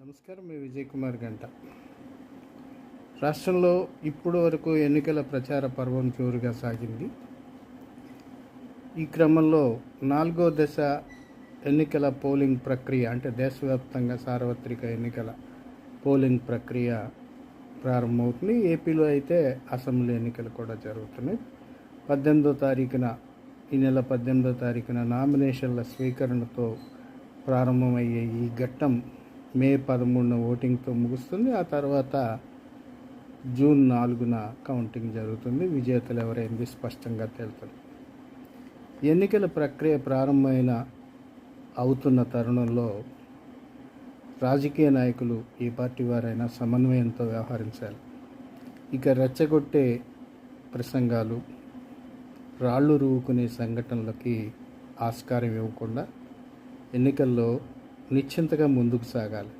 నమస్కారం. మీ విజయ్ కుమార్ గంట. రాష్ట్రంలో ఇప్పుడు వరకు ఎన్నికల ప్రచార పర్వం జోరుగా సాగింది. ఈ క్రమంలో 4వ దశ ఎన్నికల పోలింగ్ ప్రక్రియ, అంటే దేశవ్యాప్తంగా సార్వత్రిక ఎన్నికల పోలింగ్ ప్రక్రియ ప్రారంభమవుతుంది. ఏపీలో అయితే అసెంబ్లీ ఎన్నికలు కూడా జరుగుతున్నాయి. 18వ తారీఖున, ఈ నెల 18వ తారీఖున నామినేషన్ల స్వీకరణతో ప్రారంభమయ్యే ఈ ఘట్టం మే 13న ఓటింగ్తో ముగుస్తుంది. ఆ తర్వాత జూన్ 4న కౌంటింగ్ జరుగుతుంది. విజేతలు ఎవరైంది స్పష్టంగా తేలుతుంది. ఎన్నికల ప్రక్రియ అవుతున్న తరుణంలో రాజకీయ నాయకులు, ఏ పార్టీ వారైనా సమన్వయంతో వ్యవహరించాలి. ఇక రెచ్చగొట్టే ప్రసంగాలు, రాళ్ళు రువ్వుకునే సంఘటనలకి ఆస్కారం ఇవ్వకుండా ఎన్నికల్లో నిశ్చింతగా ముందుకు సాగాలి.